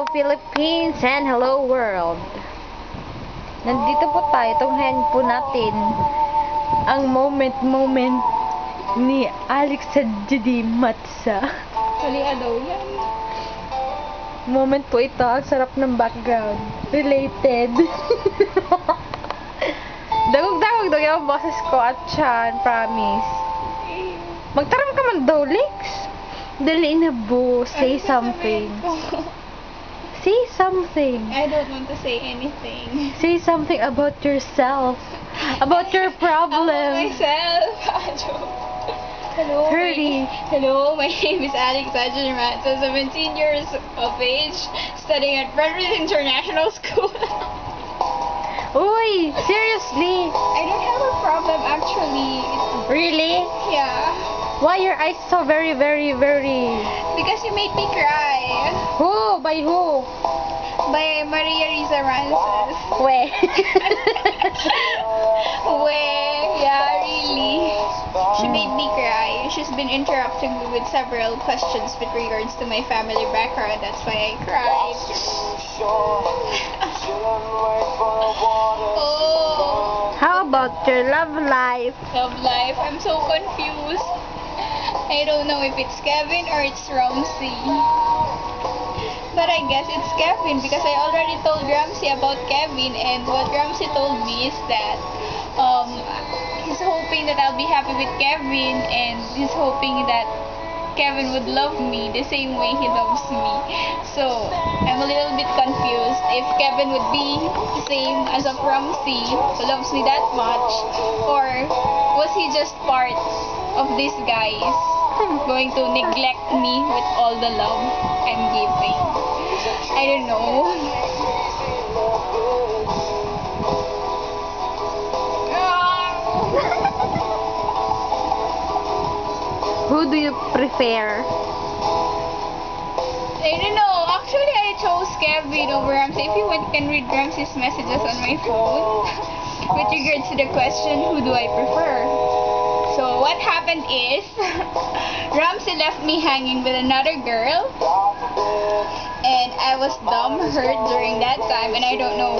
Philippines and hello world. Nandito po tayo, tunghayan po natin ang moment ni Alex sa Judy Matza. Kaliya daw yan. Moment po ito, ang sarap ng background. Related. Dagog-dagog daw yung boses ko at Chan, promise. Magtaram ka man daw, Lex. Dali na bo, say something. Say something. I don't want to say anything. Say something about yourself. About your problem. About myself. Hello. Hello, my name is Alex Matza, 17 years of age, studying at Frederick International School. Uy, seriously? I don't have a problem actually. Really? Yeah. Why your eyes so very... Because you made me cry. Who? By who? By Maria Risa Rances. We. Yeah, really. She made me cry. She's been interrupting me with several questions with regards to my family background. That's why I cried. Oh. How about your love life? Love life. I'm so confused. I don't know if it's Kevin or it's Ramsey. But I guess it's Kevin because I already told Ramsey about Kevin, and what Ramsey told me is that he's hoping that I'll be happy with Kevin, and he's hoping that Kevin would love me the same way he loves me. So I'm a little bit confused if Kevin would be the same as of Ramsey, who loves me that much, or was he just part of these guys going to neglect me with all the love I'm giving? I don't know. Who do you prefer? I don't know. Actually, I chose Kevin over Ramsey. If you want, you can read Ramsey's messages on my phone. With regards to the question, who do I prefer? So, what happened is, Ramsey left me hanging with another girl. And I was dumb, hurt during that time, and I don't know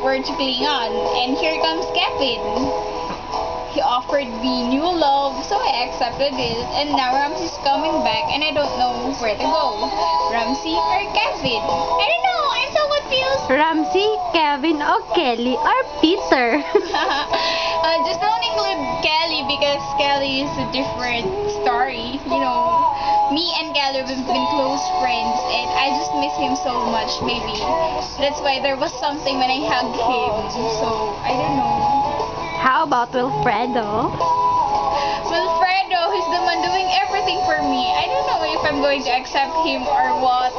where to cling on. And here comes Kevin. He offered me new love, so I accepted it. And now Ramsey's coming back, and I don't know where to go. Ramsey or Kevin? I don't know. I'm so confused. Ramsey, Kevin, or Kelly, or Peter? Just don't include Kelly because Kelly is a different story. You know, me and Kelly, we've been close friends, and I just miss him so much. Maybe that's why there was something when I hugged him. So I don't know. How about Wilfredo? Wilfredo, he's the one doing everything for me. I don't know if I'm going to accept him or what,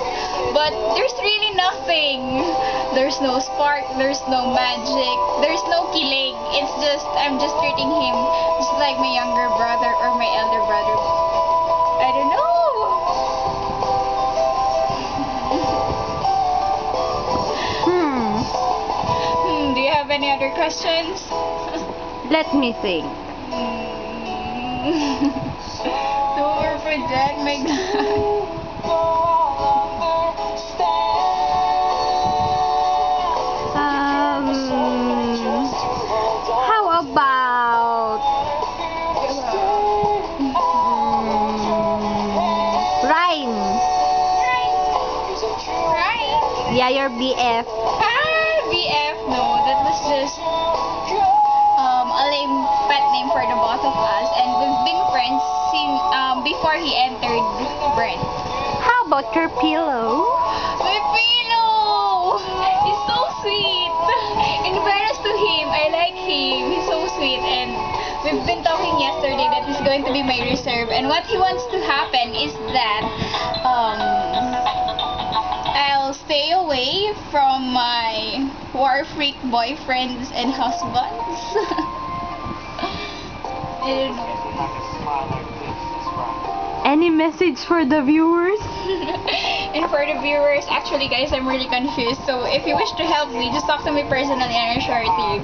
but there's really nothing. There's no spark, there's no magic, there's no kilig. It's just, I'm just treating him just like my younger brother or my elder brother. I don't know. Do you have any other questions? Let me think. Don't overproject, my God. How about Rhyme? Right? Yeah, your BF. BF, no, that was just a lame pet name for the both of us, and we've been friends since before he entered Brent. How about your pillow? My pillow! He's so sweet! In fairness to him, I like him. He's so sweet, and we've been talking yesterday that he's going to be my reserve, and what he wants to happen is that I'll stay away from my war freak boyfriends and husbands. Any message for the viewers? And for the viewers, actually guys, I'm really confused. So if you wish to help me, just talk to me personally and I'll share it to you.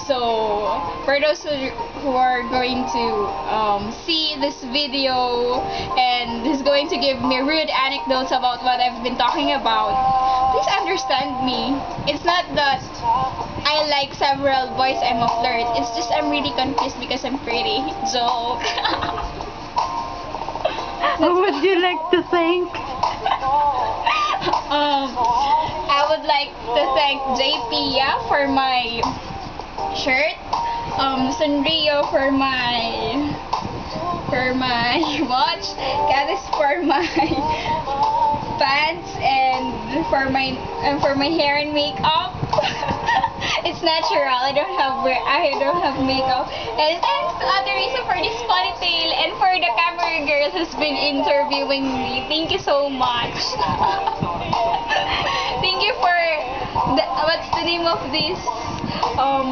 So for those who are going to see this video and is going to give me rude anecdotes about what I've been talking about, please understand me. It's not that I like several boys, I'm a flirt. It's just I'm really confused because I'm pretty. Joke. Who would you like to thank? I would like to thank JP for my shirt, Sunrio for my watch, Caris for my pants, and for my hair and makeup. It's natural. I don't have makeup. And thanks to Ate Risa for this ponytail and for the camera girl who's been interviewing me. Thank you so much. Thank you for what's the name of this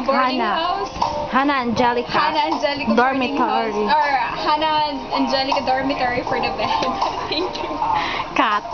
boarding house? Hannah Angelica. Hannah Angelica boarding house. Dormitory. Or Hannah Angelica dormitory for the bed. Thank you. Cat.